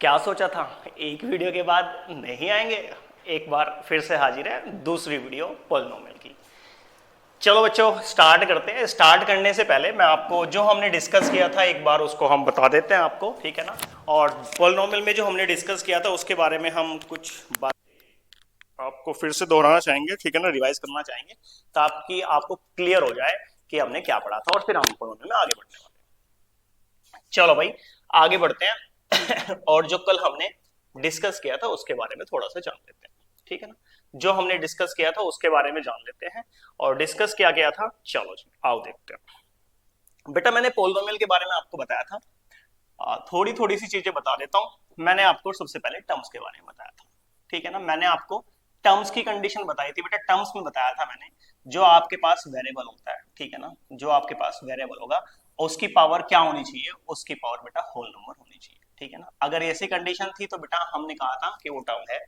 क्या सोचा था एक वीडियो के बाद नहीं आएंगे। एक बार फिर से हाजिर है दूसरी वीडियो पॉलिनोमियल की। चलो बच्चों स्टार्ट करते हैं। स्टार्ट करने से पहले मैं आपको जो हमने डिस्कस किया था एक बार उसको हम बता देते हैं आपको, ठीक है ना। और पॉलिनोमियल में जो हमने डिस्कस किया था उसके बारे में हम कुछ बात आपको फिर से दोहराना चाहेंगे, ठीक है ना, रिवाइज करना चाहेंगे ताकि आपको क्लियर हो जाए कि हमने क्या पढ़ा था और फिर हम पॉलिनोमियल में आगे बढ़ने वाले हैं। चलो भाई आगे बढ़ते हैं और जो कल हमने डिस्कस किया था उसके बारे में थोड़ा सा जान लेते हैं, ठीक है ना। जो हमने डिस्कस किया था उसके बारे में जान लेते हैं। और डिस्कस किया गया था, चलो जी आओ देखते हैं। बेटा मैंने पोलिनोमियल के बारे में आपको बताया था, थोड़ी थोड़ी सी चीजें बता देता हूं। मैंने आपको सबसे पहले टर्म्स के बारे में बताया था, ठीक है ना। मैंने आपको टर्म्स की कंडीशन बताई थी बेटा। टर्म्स में बताया था मैंने जो आपके पास वेरिएबल होता है, ठीक है ना, जो आपके पास वेरिएबल होगा उसकी पावर क्या होनी चाहिए, उसकी पावर बेटा होल नंबर होनी चाहिए, ठीक है ना। अगर ऐसी कंडीशन थी तो बेटा हमने कहा था कि वो टर्म है,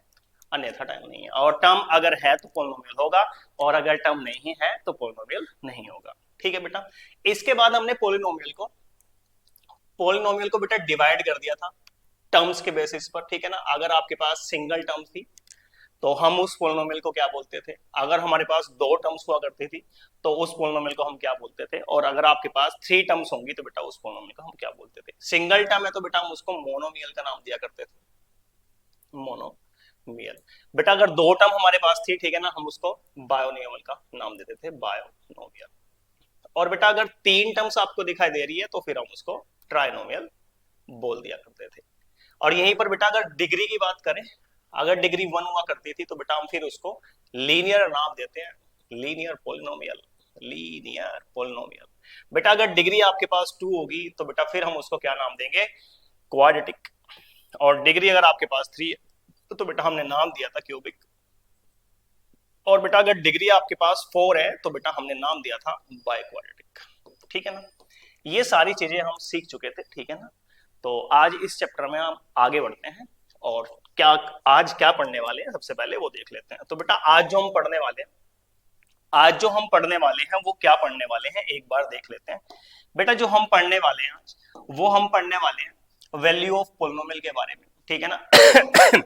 अन्यथा टर्म नहीं है। और टर्म अगर है तो पोलिनोमियल होगा और अगर टर्म नहीं है तो पोलिनोमियल नहीं होगा, ठीक है बेटा। इसके बाद हमने पोलिनोमियल को बेटा डिवाइड कर दिया था टर्म्स के बेसिस पर, ठीक है ना। अगर आपके पास सिंगल टर्म थी तो हम उस पोलिनोमियल को क्या बोलते थे, अगर हमारे पास दो टर्म्स हुआ करती थी तो उस पोलिनोमियल को हम क्या बोलते थे, और अगर आपके पास थ्री टर्म्स होंगी तो बेटा उस पोलिनोमियल को हम क्या बोलते थे। सिंगल टर्म है तो बेटा हम उसको मोनोमियल का नाम दिया करते थे, मोनोमियल। बेटा अगर दो टर्म हमारे पास थी, ठीक है ना, हम उसको बायोनोमियल का नाम देते थे, बायोनोमियल। और बेटा अगर तीन टर्म्स आपको दिखाई दे रही है तो फिर हम उसको ट्राइनोमियल बोल दिया करते थे। और यहीं पर बेटा अगर डिग्री की बात करें, अगर डिग्री वन हुआ करती थी तो बेटा हम फिर उसको लीनियर नाम देते हैं, लीनियर पोलिनोमियल, लीनियर पोलिनोमियल। बेटा अगर डिग्री आपके पास टू होगी तो बेटा फिर हम उसको क्या नाम देंगे, क्वाड्रेटिक। और डिग्री अगर आपके पास थ्री है तो बेटा हमने नाम दिया था क्यूबिक। और बेटा अगर डिग्री आपके पास फोर है तो बेटा हमने नाम दिया था बाय क्वाड्रेटिक, ठीक है ना। ये सारी चीजें हम सीख चुके थे, ठीक है ना। तो आज इस चैप्टर में हम आगे बढ़ते हैं और क्या आज क्या पढ़ने वाले हैं सबसे पहले वो देख लेते हैं। तो बेटा आज जो हम पढ़ने वाले हैं, आज जो हम पढ़ने वाले हैं वो क्या पढ़ने वाले हैं एक बार देख लेते हैं। बेटा जो हम पढ़ने वाले हैं आज वो हम पढ़ने वाले हैं वैल्यू ऑफ पोलिनोमियल के बारे में, ठीक है ना।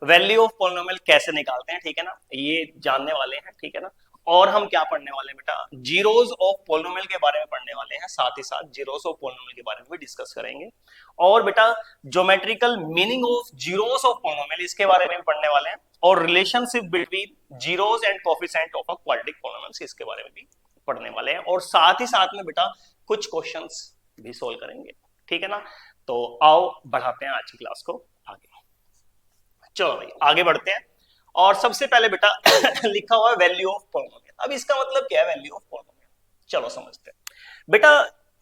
वैल्यू ऑफ पोलिनोमियल कैसे निकालते हैं, ठीक है ना, ये जानने वाले हैं, ठीक है ना। और हम क्या पढ़ने वाले हैं बेटा, जीरोस ऑफ पोलिनोमियल के बारे में पढ़ने वाले हैं, साथ ही साथ जीरोस ऑफ पोलिनोमियल के बारे में भी डिस्कस करेंगे। और बेटा geometrical meaning of zeros of polynomial इसके बारे में भी पढ़ने वाले हैं। और relationship between zeros and coefficient of a quadratic polynomial इसके बारे में भी पढ़ने वाले हैं। और साथ ही साथ में बेटा कुछ क्वेश्चंस भी सोल्व करेंगे, ठीक है ना। तो आओ बढ़ाते हैं आज की क्लास को आगे। चलो भाई आगे बढ़ते हैं। और सबसे पहले बेटा लिखा हुआ है वैल्यू ऑफ पोलिनोमियल। अब इसका मतलब क्या है वैल्यू ऑफ पोलिनोमियल, चलो समझते हैं। बेटा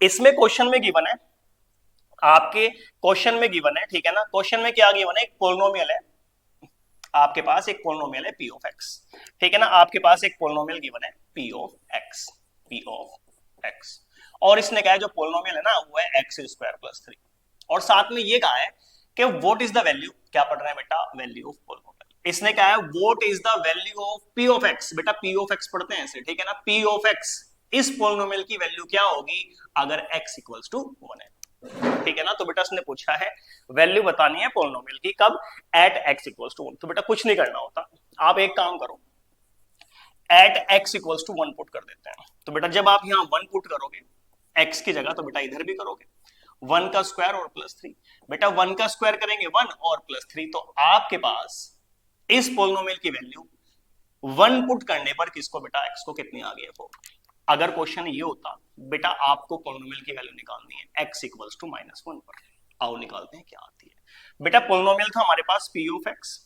इसमें क्वेश्चन में गिवन है, आपके क्वेश्चन में गिवन है, ठीक है ना। क्वेश्चन में क्या गिवन है, एक पोलिनोमियल है, आपके पास एक पोलिनोमियल है पी ऑफ एक्स, ठीक है ना। आपके पास एक पोलिनोमियल गिवन है P of x, P of x. और इसने कहा है जो पोलिनोमियल है ना वो है एक्स स्क्वायर प्लस थ्री। और साथ में ये कहा है कि व्हाट इज द वैल्यू, क्या पढ़ रहे हैं बेटा, वैल्यू ऑफ पोलिनोमियल। इसने कहा है what is the value of P of x. बेटा पी ऑफ एक्स पढ़ते हैं ऐसे, ठीक है ना। पी ऑफ एक्स, इस पोलिनोमियल की वैल्यू क्या होगी अगर x इक्वल्स टू 1 है, ठीक है ना। तो बेटा इसने पूछा है वैल्यू बतानी है पोलिनोमियल की कब, एट x इक्वल्स टू 1। तो बेटा कुछ नहीं करना होता, आप एक काम करो, at x equals to 1 put कर देते हैं। तो बेटा जब आप यहाँ 1 पुट करोगे x की जगह तो बेटा इधर भी करोगे 1 का स्क्वायर और प्लस 3। बेटा 1 का स्क्वायर करेंगे 1 और प्लस 3, तो आपके पास इस पोलिनोमियल की वैल्यू 1 पुट करने पर किसको बेटा x को कितनी आ गई है 4। अगर क्वेश्चन ये होता बेटा आपको पोलिनोमियल की वैल्यू निकालनी है x इक्वल्स टू -1 पर, आओ निकालते हैं क्या आती है। बेटा पोलिनोमियल था हमारे पास p of x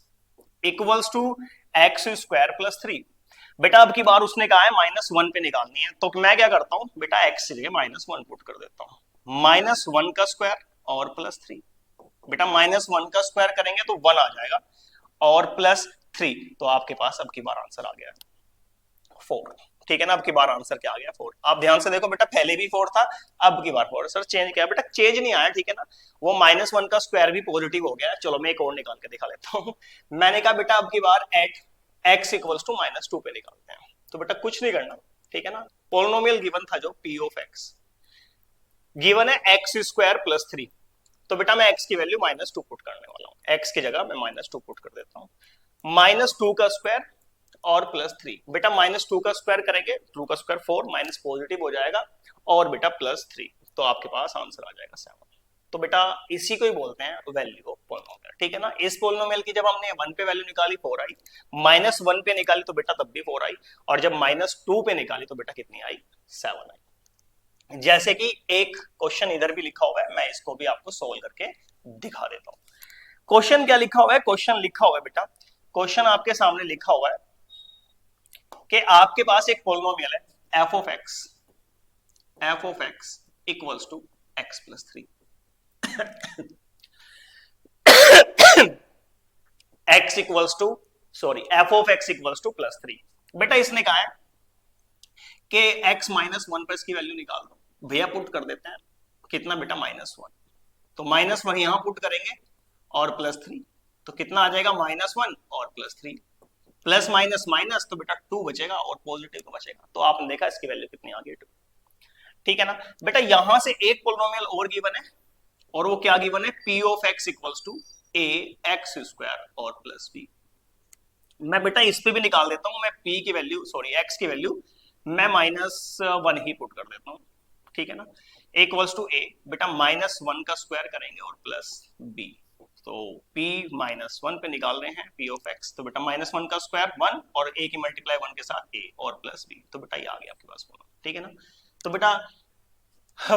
equals to x square plus 3। बेटा अब की बार उसने कहा है -1 पे निकालनी है, तो मैं क्या करता हूं बेटा x की जगह -1 पुट कर देता हूं, -1 का स्क्वायर और प्लस 3। बेटा -1 का स्क्वायर करेंगे तो 1 आ जाएगा और प्लस 3, तो आपके पास अब की बार आंसर आ गया 4, ठीक है ना। अब की बार आंसर क्या आ गया 4। आप ध्यान से देखो बेटा पहले भी 4 था, अब की बार 4। सर चेंज क्या है बेटा, चेंज नहीं आया, ठीक है ना। वो -1 का स्क्वायर भी पॉजिटिव हो गया। चलो मैं एक और निकाल के दिखा लेता हूं। मैंने कहा बेटा अब की बार एट x इक्वल्स टू -2 पे निकालते हैं। तो बेटा कुछ नहीं करना, ठीक है ना। पोलिनोमियल गिवन था जो p ऑफ x, गिवन है x स्क्वायर प्लस 3। तो बेटा मैं x की वैल्यू -2 पुट करने वाला हूं, x की जगह मैं -2 पुट कर देता हूं। -2 का स्क्वायर और +3, बेटा -2 का स्क्वायर करेंगे, 2 का स्क्वायर 4 माइनस पॉजिटिव हो जाएगा और बेटा +3, तो आपके पास आंसर आ जाएगा 7। तो बेटा इसी को ही बोलते हैं वैल्यू ऑफ पोलिनोमियल, ठीक है ना। इस पोलिनोमियल की जब हमने 1 पे वैल्यू निकाली 4 आई, -1 पे निकाली तो बेटा तब भी 4 आई, और जब -2 पे निकाली तो बेटा कितनी आई, 7 आई। जैसे कि एक क्वेश्चन इधर भी लिखा हुआ है, मैं इसको भी आपको सोल्व करके दिखा देता हूं। क्वेश्चन क्या लिखा हुआ है, क्वेश्चन लिखा हुआ है बेटा, क्वेश्चन आपके सामने लिखा हुआ है कि आपके पास एक पोलिनोमियल है f of x equals to x+3 x equals to f of x equals to +3। बेटा इसने कहा है कि x -1 पर इसकी वैल्यू निकाल दो, भैया पुट कर देते हैं, कितना बेटा -1, तो -1 यहां पुट करेंगे और +3, तो कितना आ जाएगा -1 और +3, प्लस माइनस माइनस, तो बेटा 2 बचेगा और पॉजिटिव तो बचेगा, तो आपने देखा इसकी वैल्यू कितनी आ गई 2, ठीक है ना। बेटा यहां से एक पोलिनोमियल और गिवन है, और वो क्या गिवन है, p of x equals to ax² और +b। मैं बेटा इस पे भी निकाल देता हूं, मैं p की वैल्यू x की वैल्यू मैं -1 ही पुट कर देता हूं, ठीक है ना। इक्वल्स टू a, बेटा -1 का स्क्वायर करेंगे और +b, तो p -1 पे निकाल रहे हैं p ऑफ x, तो बेटा -1 का स्क्वायर 1 और a की मल्टीप्लाई 1 के साथ a और +b, तो बेटा ये आ गया आपके पास, ठीक है ना। तो बेटा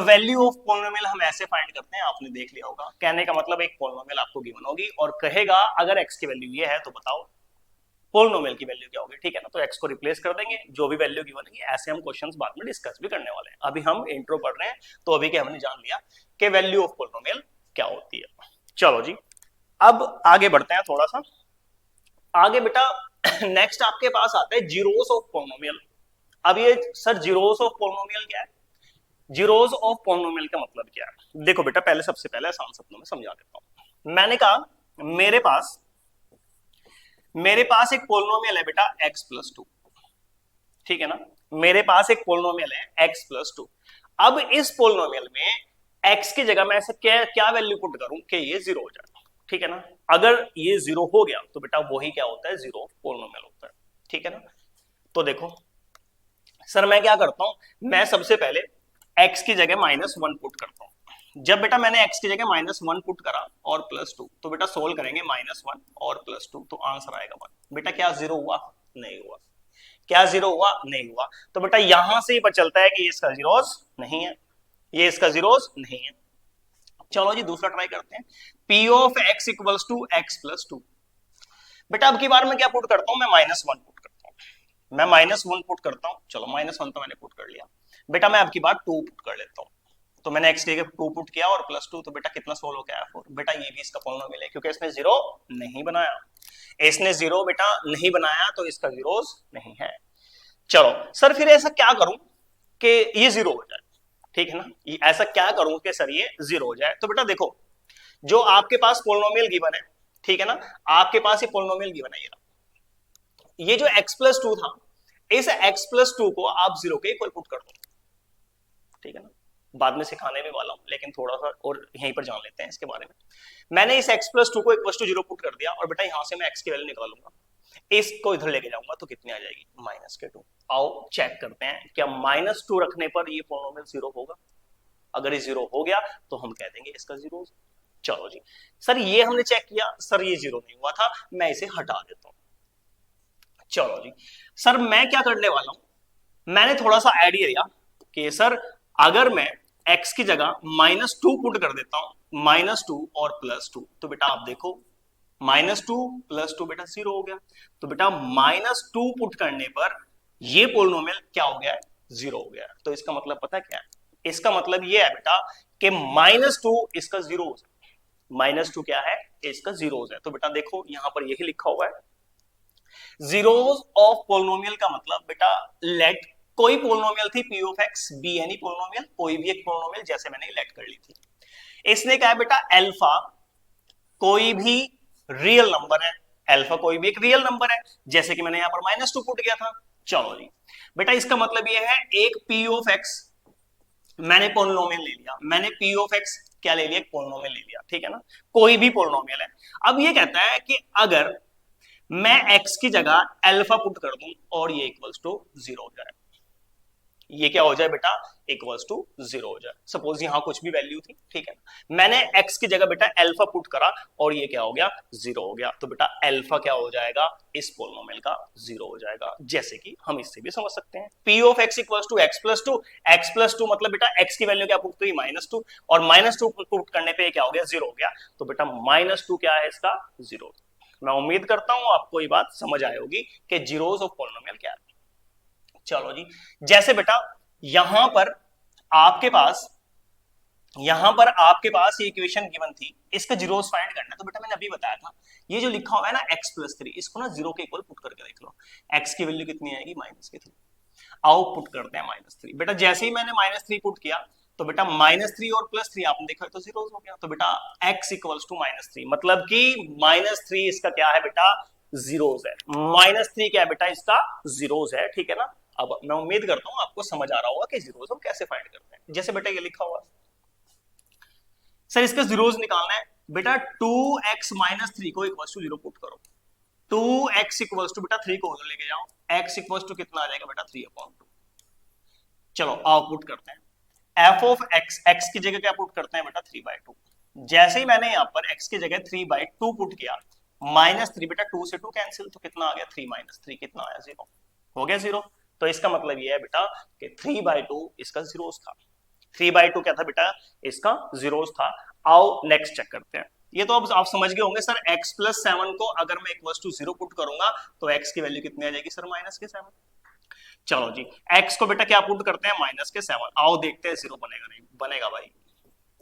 वैल्यू ऑफ पोलिनोमियल हम ऐसे फाइंड करते हैं, आपने देख लिया होगा, कहने का मतलब एक पोलिनोमियल आपको गिवन होगी और कहेगा अगर x की वैल्यू ये है तो बताओ पोलिनोमियल की वैल्यू क्या होगी, ठीक है ना। तो x को रिप्लेस कर देंगे, जो भी वैल्यू गिवन है, ऐसे हम क्वेश्चंस बाद में डिस्कस भी करने वाले हैं। अभी हम इंट्रो पढ़ रहे हैं, तो अभी के हमने जान लिया कि वैल्यू ऑफ पोलिनोमियल क्या होती है। चलो जी, अब आगे बढ़ते हैं थोड़ा सा आगे। बेटा नेक्स्ट आपके पास आता है जीरोस ऑफ पोलिनोमियल। अब ये सर जीरोस ऑफ पोलिनोमियल क्या है, जीरोस ऑफ पोलिनोमियल का मतलब क्या है, देखो बेटा पहले सबसे पहले आसान शब्दों में समझा देता हूं। मैंने कहा मेरे पास एक पोलिनोमियल है बेटा x+2, ठीक है ना, मेरे पास एक पोलिनोमियल है x+2। अब इस पोलिनोमियल में x की जगह मैं ऐसे क्या वैल्यू पुट करूं कि ये 0 हो जाए, ठीक है ना। अगर ये 0 हो गया तो बेटा वही क्या होता है, जीरो पोलिनोमियल होता है, ठीक है ना। तो देखो सर मैं क्या करता हूं, मैं सबसे पहले x की जगह -1 पुट करता हूं। जब बेटा मैंने x की जगह -1 पुट करा और +2, तो बेटा सोल्व करेंगे -1 और +2, तो आंसर आएगा 1। बेटा क्या 0 हुआ, नहीं हुआ, क्या 0 हुआ, नहीं हुआ, तो बेटा यहां से ही पता चलता है कि ये इसका जीरोस नहीं है, ये इसका जीरोस नहीं है। चलो जी दूसरा ट्राई करते हैं, p of x equals to x+2। बेटा अब की बार मैं क्या पुट करता हूं, मैं -1 पुट करता हूं, मैं -1 पुट करता हूं, चलो -1 तो मैंने पुट कर लिया। बेटा मैं अब की बार 2 पुट कर लेता हूं, तो मैंने x की जगह 2 पुट किया और +2, तो बेटा कितना सोल्व हो गया 4। बेटा ये भी इसका पोलिनोमियल है, क्योंकि इसने 0 नहीं बनाया, इसने 0 बेटा नहीं बनाया, तो इसका जीरोस नहीं है। चलो सर फिर ऐसा क्या करूं कि ये 0 हो जाए, ठीक है ना, ऐसा क्या करूं कि सर ये 0 हो जाए। तो बेटा देखो जो आपके पास पोलिनोमियल गिवन है, ठीक है ना, आपके पास ये पोलिनोमियल गिवन है, ये जो x+2 था, इस x+2 को आप 0 के इक्वल पुट कर दो, ठीक है ना, बाद में सिखाने में वाला हूं, लेकिन थोड़ा सा और यहीं पर जान लेते हैं इसके बारे में। मैंने इस x+2 को इक्वल टू 0 पुट कर दिया, और बेटा यहां से मैं x की वैल्यू निकालूंगा, इसको इधर लेके जाऊंगा तो कितनी आ जाएगी, -2। आओ चेक करते हैं क्या -2 रखने पर ये पोलिनोमियल 0 होगा। अगर ये 0 हो गया तो हम कह देंगे इसका 0। चलो जी सर ये हमने चेक किया, सर ये 0 नहीं हुआ था, मैं इसे हटा देता हूं। चलो जी सर मैं क्या करने वाला हूं, मैंने थोड़ा सा आइडिया दिया कि सर अगर मैं x की जगह -2 पुट कर देता हूं, -2 और +2, तो बेटा आप देखो -2 +2 बेटा 0 हो गया, तो बेटा -2 पुट करने पर ये पोलिनोमियल क्या हो गया है, 0 हो गया। तो इसका मतलब पता क्या है, इसका मतलब ये है बेटा कि -2 इसका 0 हो जाए, -2 क्या है, इसका 0 हो जाए। तो बेटा देखो यहां पर यही लिखा हुआ है, जीरोस ऑफ पोलिनोमियल का मतलब बेटा लेट कोई पोलिनोमियल थी p of x, be any polynomial, कोई भी एक पोलिनोमियल, जैसे मैंने लेट कर ली थी। इसने कहा बेटा अल्फा कोई भी रियल नंबर है, अल्फा कोई भी एक रियल नंबर है, जैसे कि मैंने यहां पर -2 पुट किया था। चलो जी बेटा इसका मतलब यह है एक p ऑफ x मैंने पोलिनोमियल ले लिया, मैंने p ऑफ x क्या ले लिया, एक पोलिनोमियल ले लिया, ठीक है ना, कोई भी पोलिनोमियल है। अब ये कहता है कि अगर मैं x की जगह अल्फा पुट कर दूं और ये इक्वल्स टू 0 हो जाए, ये क्या हो जाए बेटा, इक्वल्स टू 0 हो जाए। सपोज यहां कुछ भी वैल्यू थी, ठीक है, मैंने x की जगह बेटा अल्फा पुट करा और ये क्या हो गया, 0 हो गया, तो बेटा अल्फा क्या हो जाएगा, इस पोलिनोमियल का 0 हो जाएगा। जैसे कि हम इससे भी समझ सकते हैं p of x equals to x plus two, x plus two मतलब बेटा x की वैल्यू क्या पुट करी, -2, और -2 पुट करने पे क्या हो गया, 0 हो गया, तो बेटा -2 क्या है इसका, 0। मैं उम्मीद करता हूं आपको ये बात समझ आई होगी कि जीरोस ऑफ पॉलिनोमियल क्या है। चलो जी, जैसे बेटा यहां पर आपके पास ये इक्वेशन गिवन थी, इसका जीरोस फाइंड करना है, तो बेटा मैंने अभी बताया था ये जो लिखा हुआ है ना x+3, इसको ना 0 के इक्वल पुट करके देख लो, x की वैल्यू कितनी आएगी, -3। आओ पुट करते हैं -3, बेटा जैसे ही मैंने -3 पुट किया तो बेटा -3 और +3 आपने देखा तो जीरो हो गया, तो बेटा x इक्वल्स टू -3, मतलब कि -3 इसका क्या है बेटा, जीरोस है, -3 क्या है बेटा इसका, जीरोस है, ठीक है ना। अब मैं उम्मीद करता हूं आपको समझ आ रहा होगा कि जीरोस हम कैसे फाइंड करते हैं। जैसे बेटा ये लिखा हुआ सर, इसका जीरोस निकालना है, बेटा 2x - 3 को इक्वल्स टू 0 पुट करो, 2x इक्वल्स टू बेटा 3 को उधर लेके जाओ, x इक्वल्स टू कितना आ जाएगा बेटा 3/2। चलो आओ पुट करते हैं, f ऑफ x, x की जगह क्या पुट करते हैं बेटा 3/2। जैसे ही मैंने यहाँ पर x की जगह 3/2 पुट किया, -3 बेटा 2 से 2 कैंसिल, तो कितना आ गया, 3 - 3 कितना आया, 0 हो गया 0। तो इसका मतलब ये है बेटा कि 3/2 इसका जीरोस था, 3/2 क्या था बेटा, इसका जीरोस था। आओ नेक्स्ट चेक करते हैं। ये तो अब आप समझ गए होंगे सर, x+7 को अगर मैं इक्वल्स टू 0 पुट करूंगा तो x की वैल्यू कितनी आ जाएगी सर, -7। चलो जी, x को बेटा क्या पुट करते हैं, -7। आओ देखते हैं 0 बनेगा नहीं बनेगा भाई,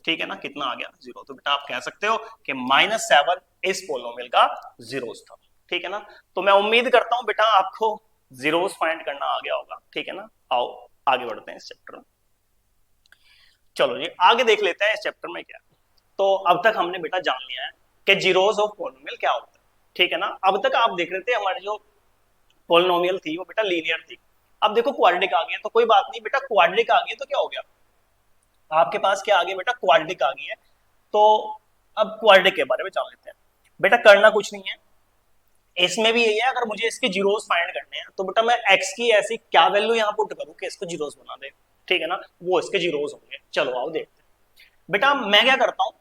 ठीक है ना, कितना आ गया, 0। तो बेटा आप कह सकते हो कि -7 इस पोलिनोमियल का जीरोस था, ठीक है ना। तो मैं उम्मीद करता हूं बेटा आपको जीरोस फाइंड करना आ गया होगा, ठीक है ना। आओ आगे बढ़ते हैं इस चैप्टर में। चलो जी आगे देख लेते हैं इस चैप्टर में क्या। तो अब तक हमने बेटा जान लिया है कि जीरोस ऑफ पोलिनोमियल क्या होता है, ठीक है ना। अब तक आप देख रहे थे हमारी जो पोलिनोमियल थी वो बेटा लीनियर थी। अब देखो क्वाड्रेटिक आ गया, तो कोई बात नहीं बेटा, क्वाड्रेटिक आ गया तो क्या हो गया, आपके पास क्या आ गया बेटा, क्वाड्रेटिक आ गई है। तो अब क्वाड्रेटिक के बारे में जान लेते हैं। बेटा करना कुछ नहीं है, इसमें भी यही है, अगर मुझे इसके जीरोस फाइंड करने हैं तो बेटा मैं x की ऐसी क्या वैल्यू यहाँ पुट करूं कि इसको जीरोस बना दे, ठीक है ना, वो इसके जीरोस होंगे। चलो आओ देखते हैं। बेटा मैं क्या करता हूं,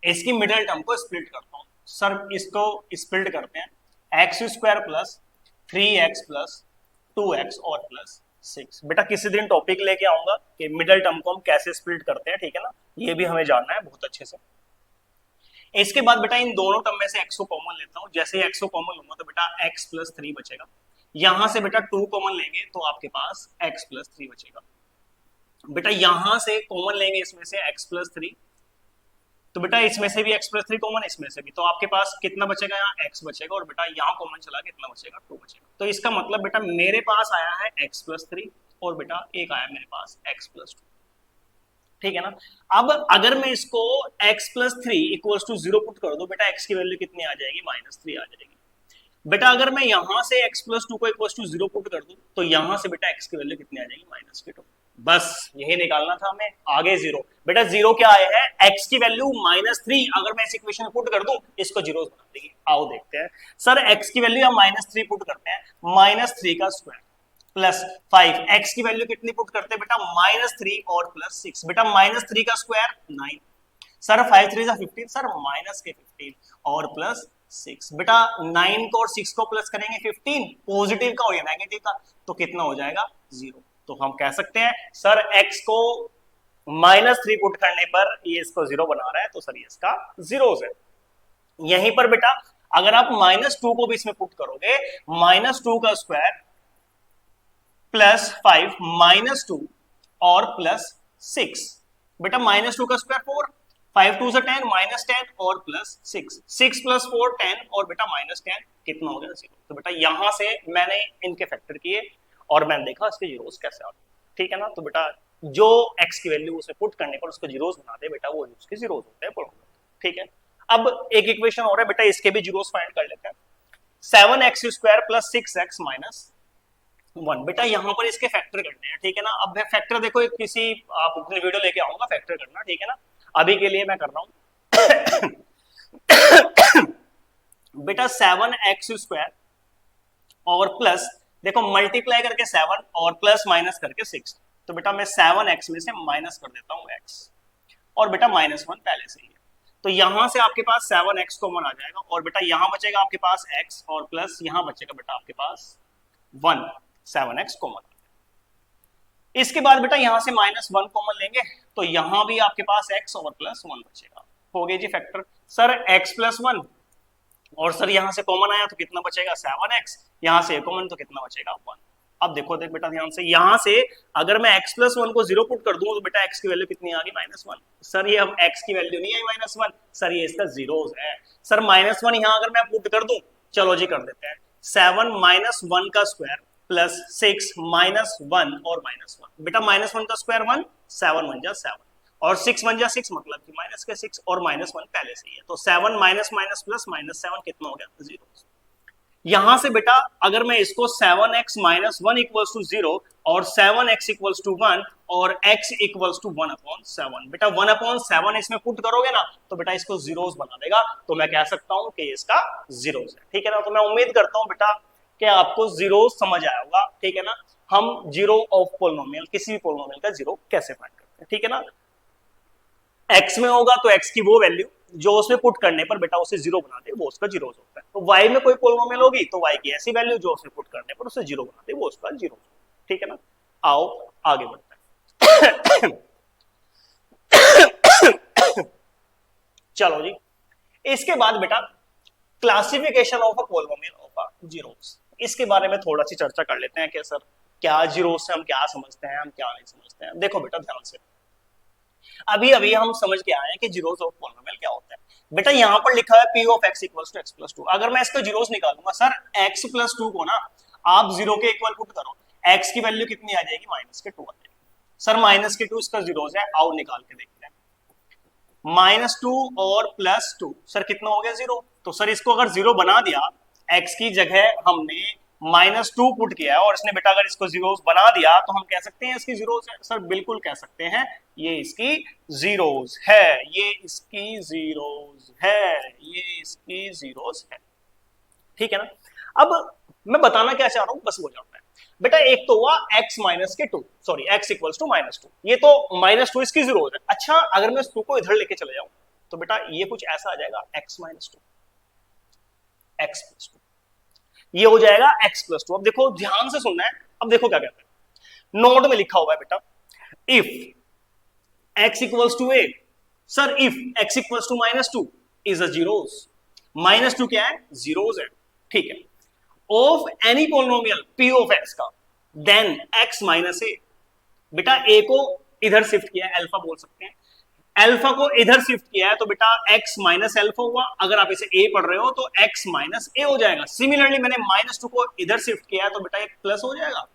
इसकी मिडिल टर्म को स्प्लिट करता हूं। सर इसको स्प्लिट करते हैं, x² plus 3x plus 2x और प्लस 6। बेटा किसी दिन टॉपिक लेके आऊंगा कि मिडिल टर्म को हम कैसे स्प्लिट करते हैं, ठीक है ना, ये भी हमें जानना है बहुत अच्छे से। इसके बाद बेटा इन दोनों टर्म में से x को कॉमन लेता हूं, जैसे x को कॉमन लूंगा तो बेटा x+3 बचेगा, यहां से बेटा 2 कॉमन लेंगे तो आपके पास x+3 बचेगा। बेटा यहां से कॉमन लेंगे इसमें से x+3, तो बेटा इसमें से भी x+3 कॉमन, इसमें से भी, तो आपके पास कितना बचेगा, यहाँ x बचेगा, और बेटा यहाँ कॉमन चला कितना बचेगा, 2 बचेगा। तो इसका मतलब बेटा मेरे पास आया है x+3 और बेटा एक आया मेरे पास x+2, ठीक है ना। अब अगर मैं इसको x+3 इक्वल्स टू 0 पुट कर दूं, बेटा x की वैल्यू कितनी आ जाएगी, -3 आ जाएगी। बेटा अगर मैं यहां से x+2 को इक्वल्स टू 0 पुट कर दूं तो यहां से बेटा x की वैल्यू कितनी आ जाएगी, -2। बस यही निकालना था हमें, आगे 0। बेटा 0 क्या आया है, x की वैल्यू -3, अगर मैं इस इक्वेशन में पुट कर दूं इसको जीरो बना देगी। आओ देखते हैं। सर x की वैल्यू हम -3 पुट करते हैं, -3 का स्क्वायर प्लस 5, x की वैल्यू कितनी पुट करते हैं बेटा, -3 और प्लस 6। बेटा -3 का स्क्वायर 9, सर 5 3 15, सर -15 और प्लस 6। बेटा 9 को और 6 को प्लस करेंगे 15, पॉजिटिव का हो या नेगेटिव का, तो कितना हो जाएगा, 0। तो हम कह सकते हैं सर x को -3 पुट करने पर ये इसको 0 बना रहा है, तो सर ये इसका जीरोस है। यहीं पर बेटा अगर आप -2 को भी इसमें पुट करोगे, -2 का स्क्वायर प्लस 5 -2 और प्लस 6। बेटा -2 का स्क्वायर 4, 5 2 से 10 -10 और प्लस 6, 6 प्लस 4 10 और बेटा -10 कितना हो गया, 0। तो बेटा यहां से मैंने इनके फैक्टर किए और मैंने देखा इसके जीरोस कैसे आ गए, ठीक है ना। तो बेटा जो x की वैल्यू उसे पुट करने पर उसको जीरोस बना दे बेटा वो उसके जीरोस होते हैं, ठीक है। अब एक इक्वेशन और है बेटा, इसके भी जीरोस फाइंड कर लेते हैं। 7x² plus 6x minus 1। बेटा यहां पर इसके फैक्टर करने हैं, ठीक है ना। अब फैक्टर देखो, किसी आप अपनी वीडियो लेके आऊंगा फैक्टर करना, ठीक है ना। अभी के लिए मैं कर रहा हूं बेटा 7x² और प्लस, देखो मल्टीप्लाई करके 7 और प्लस माइनस करके 6, तो बेटा मैं 7x में से माइनस कर देता हूं x, और बेटा -1 पहले से ही है, तो यहां से आपके पास 7x कॉमन आ जाएगा, और बेटा यहां बचेगा आपके पास x, और प्लस यहां बचेगा बेटा आपके पास 1, 7x कॉमन। इसके बाद बेटा यहां से -1 कॉमन लेंगे, तो यहां भी आपके पास x और प्लस 1 बचेगा, हो गए जी फैक्टर। सर x + 1, और सर यहां से कॉमन आया तो कितना बचेगा 7x, यहां से कॉमन तो कितना बचेगा 1। अब देखो देख बेटा ध्यान से, यहां से अगर मैं x + 1 को 0 पुट कर दूं तो बेटा x की वैल्यू कितनी आ गई -1। सर ये अब x की वैल्यू नहीं आई -1, सर ये इसका जीरोस है। सर -1 यहां अगर मैं पुट कर दूं, चलो जी कर देते हैं, 7 - 1 का स्क्वायर प्लस 6 -1 और -1, बेटा -1 का स्क्वायर 1, 7 1 जा 7 और 6 1 जा 6, मतलब कि माइनस के 6 और -1 पहले से ही है, तो 7 माइनस माइनस प्लस -7 कितना हो गया 0। यहां से बेटा अगर मैं इसको 7x - 1 = 0 और 7x = 1 और x = 1/7, बेटा 1/7 इसमें पुट करोगे ना तो बेटा इसको जीरोस बना देगा, तो मैं कह सकता हूं कि इसका जीरोस है, ठीक है ना। तो मैं उम्मीद करता हूं बेटा कि आपको जीरोस समझ आया होगा, ठीक है ना। हम जीरो ऑफ पोलिनोमियल, किसी भी पोलिनोमियल का जीरो कैसे फाइंड करते हैं, ठीक है ना। x में होगा तो x की वो वैल्यू जो उसमें पुट करने पर बेटा उसे जीरो बना दे, वो उसका जीरोस होता है। तो y में कोई पोलिनोमियल होगी तो y की ऐसी वैल्यू जो उसमें पुट करने पर उसे जीरो बना दे, वो उसका जीरो, ठीक है ना। आओ आगे बढ़ते हैं चलो जी, इसके बाद बेटा classification of a polynomial of a zeros, इसके बारे में थोड़ा सी चर्चा कर लेते हैं कि सर क्या जीरोस से हम क्या समझते हैं, हम क्या नहीं समझते हैं। देखो बेटा ध्यान से, अभी अभी हम समझ के आए हैं कि जीरोस ऑफ पोलिनोमियल क्या होता है। बेटा यहां पर लिखा है p of x = x + 2, अगर मैं इसका जीरोस निकालूंगा सर x + 2 को ना आप 0 के इक्वल पुट करो, x की वैल्यू कितनी आ जाएगी -2 आ जाएगी। सर -2 इसका जीरोस है, आओ निकाल के देखते हैं। -2 और +2 सर कितना हो गया 0, तो सर इसको अगर 0 बना दिया, x की जगह हमने -2 पुट किया है और इसने बेटा अगर इसको जीरोस बना दिया तो हम कह सकते हैं इसकी जीरोस है। सर बिल्कुल कह सकते हैं, ये इसकी जीरोस है, ये इसकी जीरोस है, ये इसकी जीरोस है, ठीक है ना। अब मैं बताना क्या चाह रहा हूं, बस वो जानना है बेटा। एक तो हुआ x - 2, सॉरी x = -2, ये तो -2 इसकी जीरोस है। अच्छा अगर मैं इस 2 को इधर लेके चले जाऊं तो बेटा ये कुछ ऐसा आ जाएगा x - 2, x + 2, ये हो जाएगा x + 2। अब देखो ध्यान से सुनना है, अब देखो क्या कहते हैं, नोट में लिखा हुआ है बेटा if x = a, sir if x = -2 is a zeros, -2 क्या है जीरोस है, ठीक है। Of any polynomial p of x का, देन x - a, बेटा a को इधर शिफ्ट किया है, अल्फा बोल सकते हैं, अल्फा को इधर शिफ्ट किया है तो बेटा x - अल्फा हुआ, अगर आप इसे a पढ़ रहे हो तो x - a हो जाएगा। सिमिलरली मैंने -2 को इधर शिफ्ट किया है तो बेटा एक प्लस हो जाएगा,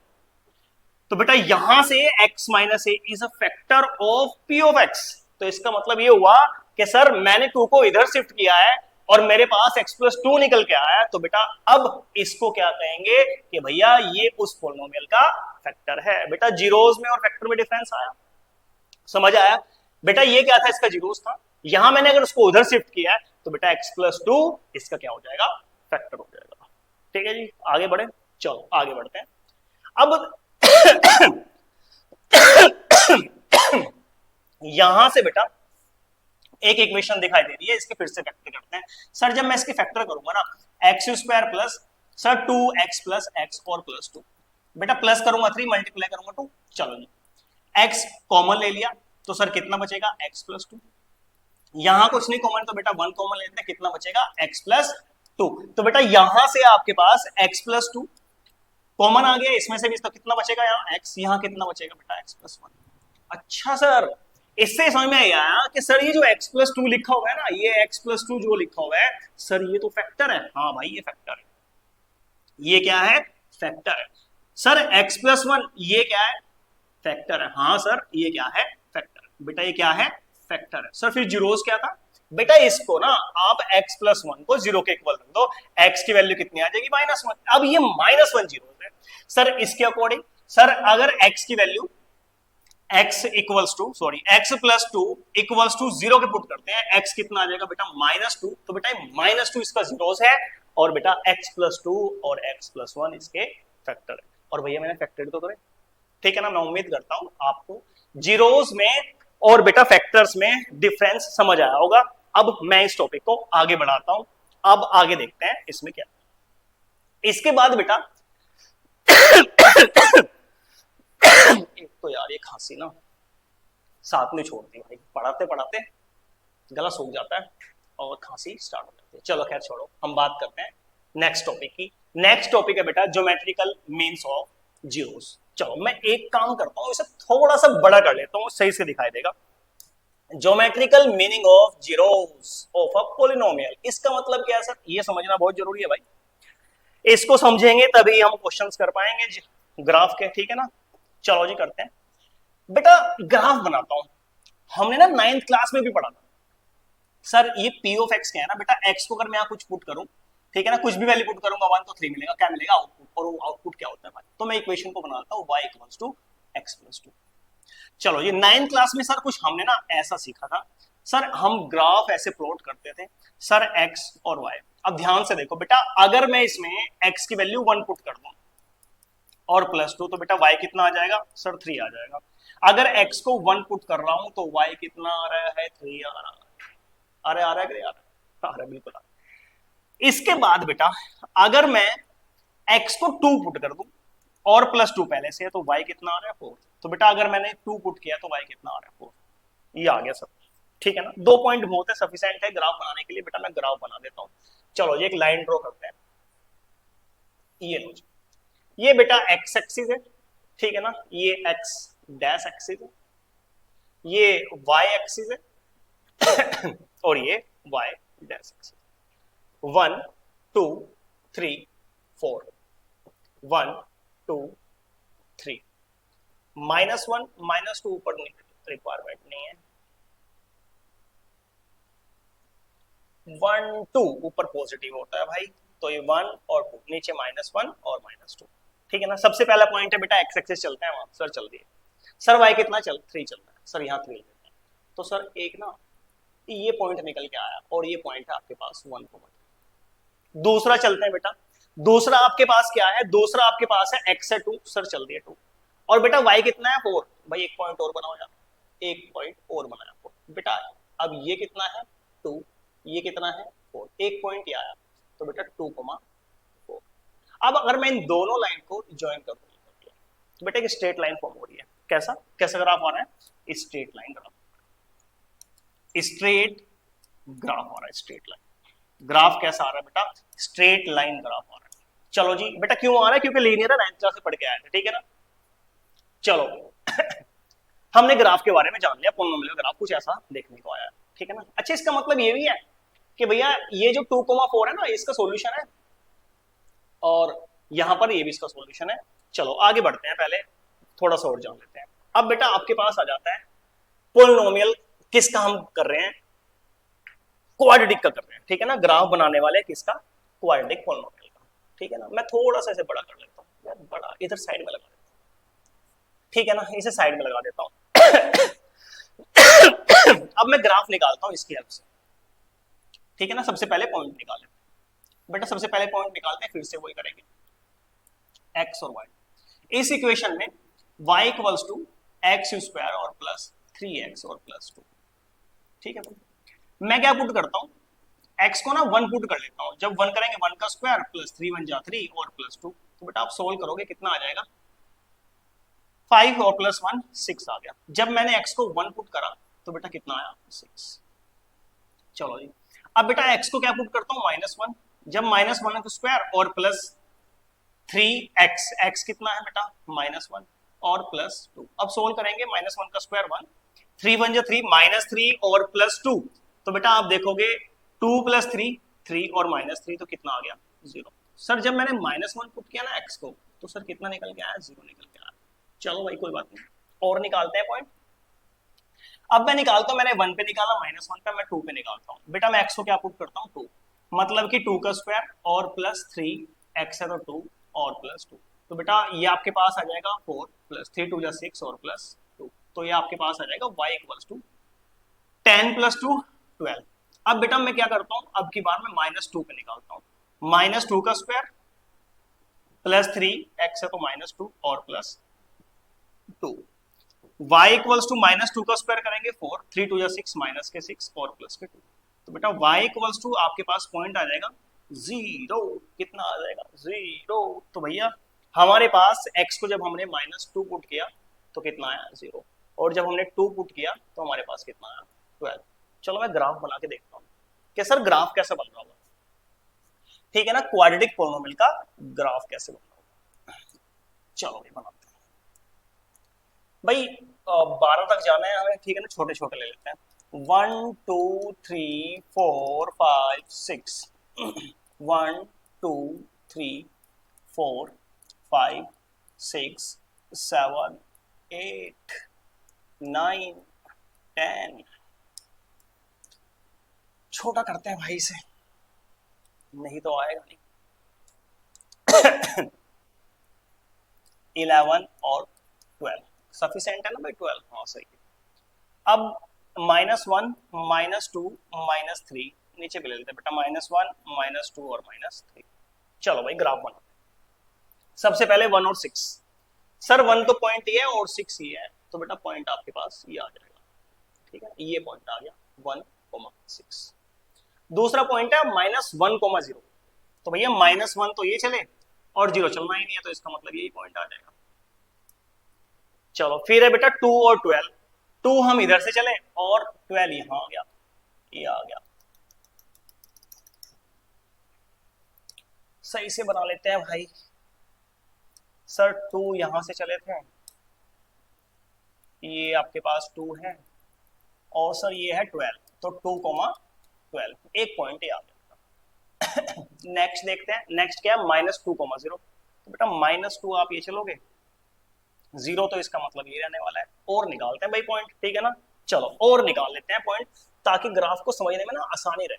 तो बेटा यहां से x - a is a factor of p of x, तो इसका मतलब ये हुआ कि सर मैंने 2 को इधर शिफ्ट किया है और मेरे पास x + 2 निकल के आया है, तो बेटा अब इसको क्या कहेंगे कि भैया ये उस पोलिनोमियल का फैक्टर है। बेटा जीरोस में और फैक्टर में डिफरेंस आया, समझ आया बेटा। ये क्या था, इसका जीरोस था, यहां मैंने अगर उसको उधर शिफ्ट किया है तो बेटा x + 2 इसका क्या हो जाएगा फैक्टर हो जाएगा, ठीक है जी। आगे बढ़े, चलो आगे बढ़ते हैं। अब यहां से बेटा एक इक्वेशन दिखाई दे रही है, इसके फिर से फैक्टर करते हैं। सर जब मैं इसकी फैक्टर करूंगा ना, x² plus sir 2x + x और +2, बेटा प्लस करूंगा 3 मल्टीप्लाई करूंगा 2, चलो जी x कॉमन ले लिया तो सर कितना बचेगा x + 2, यहां कुछ नहीं कॉमन तो बेटा 1 कॉमन लेते हैं, कितना बचेगा x + 2, तो बेटा यहां से आपके पास x + 2 कॉमन आ गया, इसमें से भी तो कितना बचेगा यहाँ x, यहाँ कितना बचेगा बेटा x + 1। अच्छा सर इससे समझ में आया कि सर ये जो x + 2 लिखा हुआ है ना, ये x + 2 जो लिखा हुआ है सर ये तो फैक्टर है। हाँ भाई ये फैक्टर है, ये क्या है फैक्टर है। सर x + 1 ये क्या है फैक्टर है। हाँ सर ये क्या है फैक्टर, बेटा ये क्या है फैक्टर है। सर फिर जीरोस क्या था बेटा, इसको ना आप x + 1 को 0 के इक्वल रख दो, x की वैल्यू कितनी आ जाएगी -1। अब ये -1 जीरोस है। सर इसके अकॉर्डिंग सर अगर x की value x equals to sorry x plus two equals to zero के पुट करते हैं, x कितना आ जाएगा बेटा -2, तो बेटा -2 इसका जीरोस है और बेटा x प्लस टू और x प्लस वन इसके फैक्टर है। और भैया मैंने फैक्टर तो करे, ठीक है ना। मैं उम्मीद करता हूं आपको जीरोस में और बेटा फैक्टर्स में डिफरेंस समझ आया होगा। अब मैं इस टॉपिक को आगे बढ़ाता हूं, अब आगे देखते हैं इसमें क्या। इसके बाद बेटा एक तो यार ये खांसी ना साथ में छोड़ती है भाई, पढ़ाते पढ़ाते गला सूख जाता है और खांसी स्टार्ट हो जाती है। चलो खैर छोड़ो, हम बात करते हैं नेक्स्ट टॉपिक की। नेक्स्ट टॉपिक है बेटा ज्योमेट्रिकल मीन्स ऑफ जीरोस। चलो मैं एक काम करता हूं, इसे थोड़ा सा बड़ा कर लेता हूं, सही से दिखाई देगा। Geometrical meaning of zeros of a polynomial, इसका मतलब क्या है सर, ये समझना बहुत जरूरी है भाई। इसको समझेंगे तभी हम क्वेश्चंस कर पाएंगे ग्राफ के, ठीक है ना। चलो जी करते हैं बेटा, ग्राफ बनाता हूं। हमने ना 9th क्लास में भी पढ़ा था सर, ये p ऑफ x क्या है ना बेटा, x को अगर मैं यहां कुछ पुट करूं, ठीक है ना, कुछ भी वैल्यू पुट करूंगा 1 तो 3 मिलेगा, क्या मिलेगा आउटपुट। और वो आउटपुट क्या होता है भाई, तो मैं इक्वेशन को बनाता हूं y equals to x plus 2। चलो ये 9th क्लास में सर कुछ हमने ना ऐसा सीखा था सर, हम ग्राफ ऐसे प्लॉट करते थे सर x और y। अब ध्यान से देखो बेटा, अगर मैं इसमें x की वैल्यू 1 पुट कर दूं और प्लस 2 तो बेटा y कितना आ जाएगा सर 3 आ जाएगा। अगर x को 1 पुट कर रहा हूं तो y कितना आ रहा है 3 आ रहा है। अरे आ रहा है कि आ रहा है, बिल्कुल आ रहा है। इसके बाद बेटा अगर मैं x को 2 पुट कर दूं और प्लस 2 पहले से है तो y कितना आ रहा है 4। तो बेटा अगर मैंने 2 पुट किया तो y कितना आ रहा है 4, ये आ गया सब, ठीक है ना। 2 पॉइंट बहुत है, सफिशिएंट है ग्राफ बनाने के लिए। बेटा मैं ग्राफ बना देता हूं, चलो ये एक लाइन ड्रॉ करते हैं। ये लो जी, ये बेटा x एक्सिस है, ठीक है ना, ये x डैश एक्सिस है, ये y एक्सिस है और ये y डैश एक्सिस। 1 2 3 4 1 2 3 -1 -2 ऊपर रिक्वायरमेंट नहीं है, 1 2 ऊपर पॉजिटिव होता है भाई, तो ये 1 और 2 नीचे -1 और -2, ठीक है ना। सबसे पहला पॉइंट है बेटा x एक्सिस चलते हैं वहां सर, चल दिए सर। y कितना 3 चल रहा है सर, यहाँ 3 लेते हैं तो सर एक ना ये पॉइंट निकल के आया और ये पॉइंट है आपके पास 1 को। दूसरा चलते हैं बेटा, दूसरा आपके पास क्या है, दूसरा आपके पास है x है 2 सर, चल दिए 2 और बेटा y कितना है 4 भाई, एक पॉइंट और बनाओ यार, एक पॉइंट और बनाया 4 बेटा। अब ये कितना है 2, ये कितना है 4, एक पॉइंट ये आया तो बेटा 2,4। अब अगर मैं इन दोनों लाइन को ज्वाइन कर दूं तो बेटा एक स्ट्रेट लाइन फॉर्म हो रही है। कैसा कैसा ग्राफ आ रहा है, straight line graph, straight graph आ रहा है, स्ट्रेट लाइन ग्राफ कैसा आ रहा है बेटा, स्ट्रेट लाइन ग्राफ आ रहा है। चलो जी बेटा क्यों आ रहा है, क्योंकि लीनियर है, 9th क्लास से पढ़ के आए थे, ठीक है ना। चलो हमने ग्राफ के बारे में जान लिया, पॉलिनोमियल ग्राफ कुछ ऐसा देखने को आया, ठीक है ना। अच्छा इसका मतलब ये भी है कि भैया ये जो 2,4 है ना इसका सॉल्यूशन है और यहां पर ये भी इसका सॉल्यूशन है। चलो आगे बढ़ते हैं, पहले थोड़ा सा और जान लेते हैं। अब बेटा आपके पास आ जाता है पॉलिनोमियल, किसका हम कर रहे हैं, क्वाड्रेटिक का कर रहे हैं, ठीक है ना। ग्राफ बनाने वाले किसका, क्वाड्रेटिक पॉलिनोमियल का, ठीक है ना। मैं थोड़ा सा इसे बड़ा कर लेता हूँ यार, बड़ा इधर साइड में लगा देता हूँ, ठीक है ना, इसे साइड में लगा देता हूँ अब मैं ग्राफ निकालता हूँ इसकी हेल्प से, ठीक है ना। सबसे पहले पॉइंट निकालें बेटा, सबसे पहले पॉइंट निकालते हैं, फिर से वही करेंगे x और y। इस इक्वेशन में y equals to x square और प्लस 3x और प्लस 2, ठीक है। मैं क्या पुट करता हूं, x को ना 1 पुट कर लेता हूं, जब 1 करेंगे 1 का स्क्वायर प्लस 3 1 जा 3 और प्लस 2, तो बेटा आप सोल्व करोगे कितना आ जाएगा 5 और प्लस 1 6 आ गया। जब मैंने x को 1 पुट करा तो बेटा कितना आया 6। चलो जी अब बेटा x को क्या पुट करता हूं -1, जब -1 का स्क्वायर और प्लस 3x, x कितना है बेटा -1 और प्लस 2। अब सोल्व करेंगे -1 का स्क्वायर 1, 3 1 जा 3 -3 और प्लस 2, तो बेटा आप देखोगे 2 प्लस 3 3 और -3 तो कितना आ गया 0। सर जब मैंने -1 पुट किया ना x को तो सर कितना निकल के आया 0 निकल के आया। चलो भाई कोई बात नहीं, और निकालते हैं पॉइंट। अब मैं निकालता हूं, मैंने 1 पे निकाला, -1 पे, मैं 2 पे निकालता हूं। बेटा मैं x को क्या पुट करता हूं 2, मतलब कि 2 का स्क्वायर और प्लस 3x है तो 2 और प्लस 2, तो बेटा ये आपके पास आ जाएगा 4 प्लस 3 2 जा 6 और प्लस 2। तो ये आपके पास आ जाएगा y इक्वल्स टू 10 प्लस 2 12। अब बेटा मैं क्या करता हूं, अब की बार मैं -2 पे निकालता हूं, -2 का स्क्वायर प्लस 3 x है तो -2 और प्लस 2, y इक्वल्स टू -2 का स्क्वायर करेंगे 4, 3 2 6 माइनस के 6 और प्लस के 2। तो बेटा y इक्वल्स टू आपके पास पॉइंट आ जाएगा 0। कितना आ जाएगा 0। तो भैया हमारे पास x को जब हमने -2 पुट किया तो कितना आया 0, और जब हमने 2 पुट किया तो हमारे पास कितना आया 12। चलो मैं ग्राफ बना के देखता हूँ कि सर ग्राफ कैसे बन रहा होगा, ठीक है ना, क्वाड्रेटिक पॉलिनोमियल का ग्राफ कैसे बन रहा होगा। चलो ये बनाते हैं भाई, 12 तक जाना है हमें, ठीक है ना, छोटे छोटे ले लेते हैं। 1 2 3 4 5 6 1 2 3 4 5 6 7 8 9 10। छोटा करते हैं भाई से, नहीं तो आएगा नहीं। 11 और 12 सफिशिएंट है ना भाई, 12 हाँ सही है। अब -1 -2 -3 नीचे भी ले लेते हैं बेटा, -1 -2 और -3। चलो भाई ग्राफ बनाते हैं। सबसे पहले 1 और 6, सर 1 तो पॉइंट ये है और 6 ये है, तो बेटा पॉइंट आपके पास ये आ जाएगा, ठीक है, ये पॉइंट आ गया 1, 6। दूसरा पॉइंट है -1, 0, तो भैया -1 तो ये चले और 0 चलना ही नहीं है, तो इसका मतलब यही पॉइंट आ जाएगा। चलो फिर है बेटा 2 और 12, 2 हम इधर से चले और 12 यहां आ गया, ये आ गया। सही से बना लेते हैं भाई। सर 2 यहां से चले थे, ये आपके पास 2 है, और सर ये है 12, तो 2, 12 एक पॉइंट ये आ गया। नेक्स्ट देखते हैं, नेक्स्ट क्या है -2, 0, तो बेटा -2 आप ये चलोगे, 0 तो इसका मतलब ये रहने वाला है, और निकालते हैं भाई पॉइंट, ठीक है ना। चलो और निकाल लेते हैं पॉइंट, ताकि ग्राफ को समझने में ना आसानी रहे,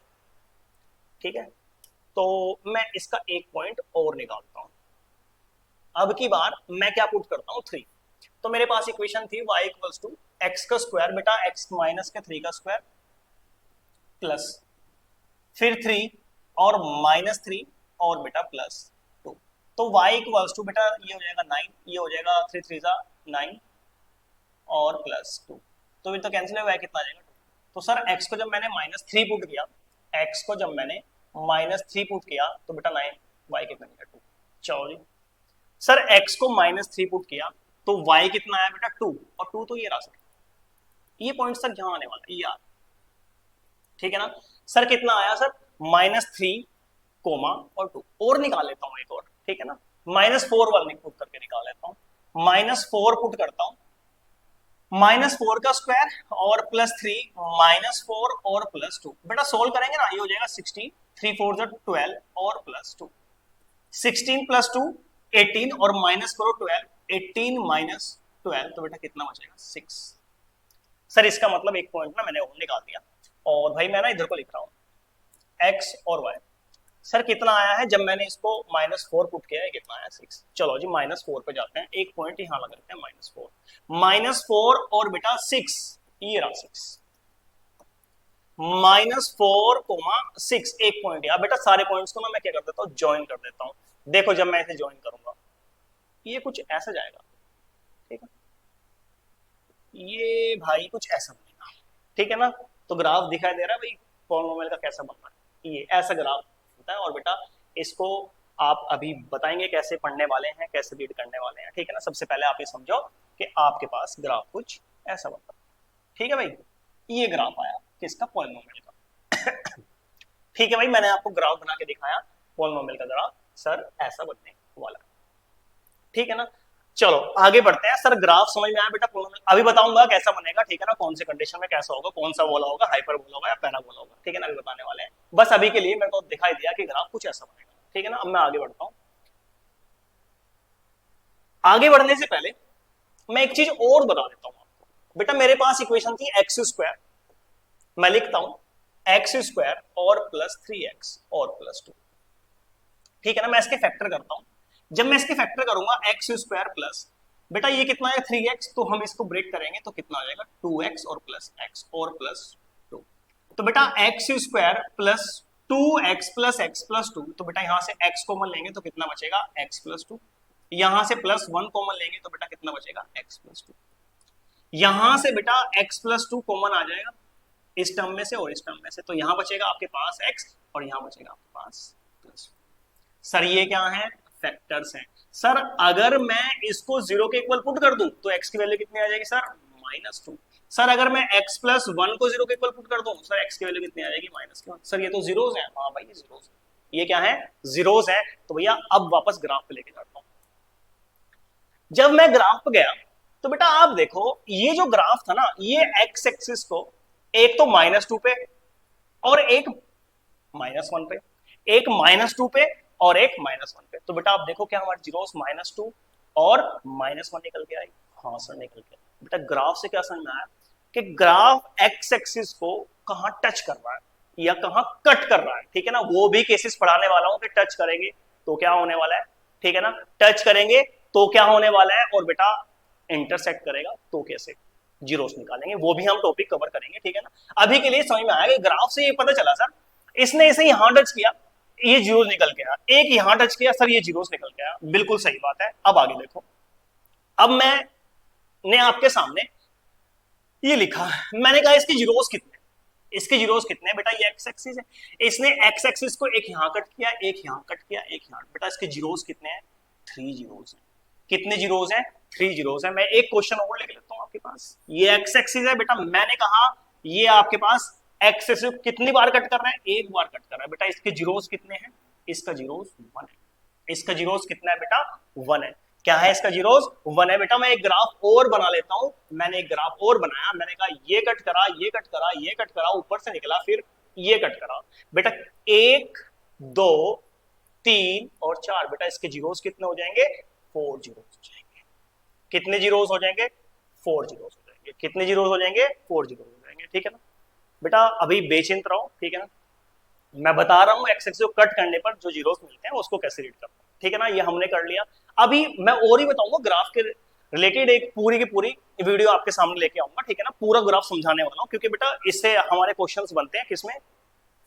ठीक है। तो मैं इसका एक पॉइंट और निकालता हूं। अब की बार मैं क्या पुट करता हूं 3, तो मेरे पास इक्वेशन थी y इक्वल्स टू x का स्क्वायर, बेटा x माइनस के 3 का स्क्वायर प्लस फिर 3 और -3 और बेटा प्लस 2, तो y इक्वल्स टू बेटा ये हो जाएगा 9, ये हो जाएगा 3 3 जा 9 और प्लस 2, तो ये तो कैंसिल हो गया, कितना आ जाएगा 2। तो सर x को जब मैंने -3 पुट किया, x को जब मैंने -3 पुट किया तो बेटा 9, y कितना आएगा 2। चलो जी, सर x को -3 पुट किया तो y कितना आया बेटा 2, और 2 तो ये रहा सर, ये पॉइंट सर यहाँ आने वाला है, ये ठीक है ना। सर कितना आया सर -3, और 2, और निकाल लेता हूँ एक और, ठीक है ना, -4 वाला पुट करके निकाल लेता हूँ, -4 पुट करता हूँ, -4 का स्क्वायर और +3 -4 और +2, बेटा सोल्व करेंगे ना, ये हो जाएगा 16, 3 4 12 और +2, 16 + 2 18 और -करो 12, 18 - 12, तो बेटा कितना बचेगा 6। सर इसका मतलब एक पॉइंट ना मैंने और निकाल दिया, और भाई मैं ना इधर को लिख रहा हूं x और y। सर कितना आया है जब मैंने इसको -4 पुट किया है, कितना आया 6। चलो जी -4 पे जाते हैं, एक पॉइंट यहां लगा देते हैं -4 और बेटा 6, ये रहा 6, -4, 6 एक पॉइंट यार, बेटा सारे पॉइंट्स को ना मैं क्या कर देता हूँ ज्वाइन कर देता हूँ। देखो जब मैं इसे ज्वाइन करूंगा ये कुछ ऐसा जाएगा, ठीक है, ये भाई कुछ ऐसा बनेगा, ठीक है ना। तो ग्राफ दिखाई दे रहा है भाई पॉलिनोमियल का कैसा बनता है, ये ऐसा ग्राफ होता है। और बेटा इसको आप अभी बताएंगे कैसे पढ़ने वाले हैं, कैसे रीड करने वाले हैं, ठीक है ना। सबसे पहले आप ये समझो कि आपके पास ग्राफ कुछ ऐसा बनता है, ठीक है भाई। ये ग्राफ आया किसका, पॉलिनोमियल का। ठीक है भाई, मैंने आपको ग्राफ बना के दिखाया पॉलिनोमियल का ग्राफ, सर ऐसा बनने वाला, ठीक है ना। चलो आगे बढ़ते हैं। सर ग्राफ समझ में आया बेटा पॉलिनोमियल, अभी बताऊंगा कैसा बनेगा, ठीक है ना, कौन से कंडीशन में कैसा होगा, कौन सा बोला होगा, हाइपरबोला होगा या पैराबोला होगा, ठीक है ना, अभी बताने वाले हैं। बस अभी के लिए मेरे को दिखाई दिया कि ग्राफ कुछ ऐसा बनेगा, ठीक है ना। अब मैं आगे बढ़ता हूं। आगे बढ़ने से पहले मैं एक चीज और बता देता हूं आपको। बेटा मेरे पास इक्वेशन थी x², मैं लिखता हूं x² और +3x और +2, ठीक है ना। मैं इसके फैक्टर करता हूं, जब मैं इसके फैक्टर करूंगा x² बेटा ये कितना है 3x, तो हम इसको ब्रेक करेंगे तो कितना आ जाएगा 2x और प्लस x और प्लस 2। तो बेटा एक्स स्क्वायर प्लस 2x+x+2, तो बेटा यहां से x कॉमन लेंगे तो कितना बचेगा x+2, यहां से +1 कॉमन लेंगे तो बेटा कितना बचेगा x+2, यहां से बेटा x+2 कॉमन आ जाएगा इस टर्म में से और इस टर्म में से, तो यहां बचेगा आपके पास x और यहां बचेगा आपके पास प्लस। सर ये क्या है, फैक्टर्स हैं। सर अगर मैं इसको 0 के इक्वल पुट कर दूं तो x की वैल्यू कितनी आ जाएगी सर -2। सर अगर मैं x+1 को 0 के इक्वल पुट कर दूं सर x की वैल्यू कितनी आ जाएगी -1। सर ये तो जीरोस हैं, हाँ भाई ये जीरोस है, ये क्या है जीरोस है। तो भैया अब वापस ग्राफ पे लेके जाता हूं। जब मैं ग्राफ पे गया तो बेटा आप देखो ये जो ग्राफ था ना, ये x एक्सिस को एक तो -2 पे और एक -1 पे, एक -2 पे और एक -1 पे, तो बेटा आप देखो क्या हमारे जीरोस -2 और -1 निकल के आई। हाँ सर निकल के। बेटा ग्राफ से क्या समझ में आया कि ग्राफ एक्स एक्सिस को कहां टच कर रहा है या कहां कट कर रहा है, ठीक है ना। वो भी केसेस पढ़ाने वाला हूं कि टच करेंगे तो क्या होने वाला है, ठीक है ना, टच करेंगे तो क्या होने वाला है, और बेटा इंटरसेक्ट करेगा तो कैसे जीरोस निकालेंगे, वो भी हम टॉपिक कवर करेंगे, ठीक है ना। अभी के लिए समझ में आया कि ग्राफ से ये पता चला सर इसने इसे यहां टच किया ये जीरोस निकल के आया, एक यहां टच किया सर ये जीरोस निकल के आया, बिल्कुल सही बात है। अब आगे देखो, अब मैंने आपके सामने ये लिखा, मैंने कहा इसके जीरोस कितने, इसके जीरोस कितने, बेटा ये एक्स एक्सिस है, इसने एक्स एक्सिस को एक यहां कट किया, एक यहां कट किया, एक यहां, बेटा इसके जीरोस कितने हैं 3 जीरोस हैं। कितने जीरोस हैं 3 जीरोस हैं। मैं एक क्वेश्चन और लिख लेता हूं आपके पास, ये एक्स एक्सिस है बेटा, मैंने कहा ये आपके पास एक्स एक्सिस कितनी बार कट कर रहा है, एक बार कट कर रहा है, बेटा इसके जीरोस कितने हैं, इसका जीरोस 1 है, इसका जीरोस कितना है बेटा 1 है। क्या है इसका जीरोस 1 है। बेटा मैं एक ग्राफ और बना लेता हूं, मैंने एक ग्राफ और बनाया, मैंने कहा ये कट करा, ये कट करा, ये कट करा, ऊपर से निकला, फिर ये कट करा, बेटा 1 2 3 और 4, बेटा इसके जीरोस कितने हो जाएंगे 4 जीरोस हो जाएंगे। कितने जीरोस हो जाएंगे 4 जीरोस हो जाएंगे। कितने जीरोस हो जाएंगे 4 जीरोस हो जाएंगे, ठीक है ना। बेटा अभी बेचिंत रहो, ठीक है ना, मैं बता रहा हूं एक्स एक्सिस को कट करने पर जो जीरोस मिलते हैं उसको कैसे रीड करना है, ठीक है ना। ये हमने कर लिया। अभी मैं और ही बताऊंगा ग्राफ के रिलेटेड, एक पूरी की पूरी वीडियो आपके सामने लेके आऊंगा, ठीक है ना, पूरा ग्राफ समझाने वाला हूं, क्योंकि बेटा इससे हमारे क्वेश्चंस बनते हैं किसमें,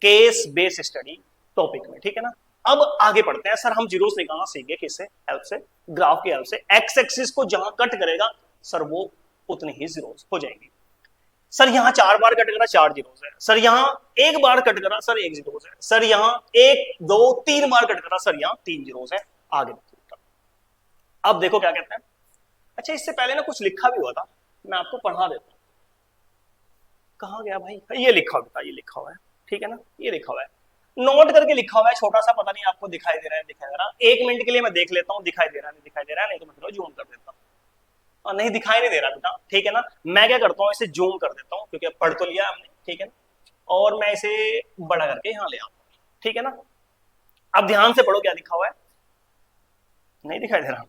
केस बेस्ड स्टडी टॉपिक में, ठीक है ना। अब आगे बढ़ते हैं। सर हम जीरोस निकालना सीख गए किससे हेल्प से, ग्राफ की हेल्प से। एक्स एक्सिस को जहां कट करेगा सर वो उतनी ही जीरोस हो जाएंगी। सर यहां 4 बार कट करा 4 जीरोस है, सर यहां 1 बार कट करा सर 1 जीरोस है, सर यहां 1 2 3 बार कट करा सर यहां 3 जीरोस है। आगे अब देखो क्या कहते हैं। अच्छा इससे पहले ना कुछ लिखा भी हुआ था, मैं आपको पढ़ा देता हूं। कहां गया भाई, ये लिखा हुआ था, ये लिखा हुआ है, ठीक है ना, ये लिखा हुआ है, नोट करके लिखा हुआ है, छोटा सा, पता नहीं आपको दिखाई दे रहा है दिखाई दे रहा, 1 मिनट के लिए मैं देख लेता हूं दिखाई दे रहा है नहीं दिखाई दे रहा है, नहीं तो मैं थोड़ा जूम कर देता हूं। और नहीं दिखाई नहीं दे रहा बेटा, ठीक है ना, मैं क्या करता हूं इसे जूम कर देता हूं क्योंकि पढ़ तो लिया हमने, ठीक है ना, और मैं इसे बड़ा करके यहां ले आता हूं, ठीक है ना। अब ध्यान से पढ़ो क्या लिखा हुआ है, नहीं दिखाई दे रहा,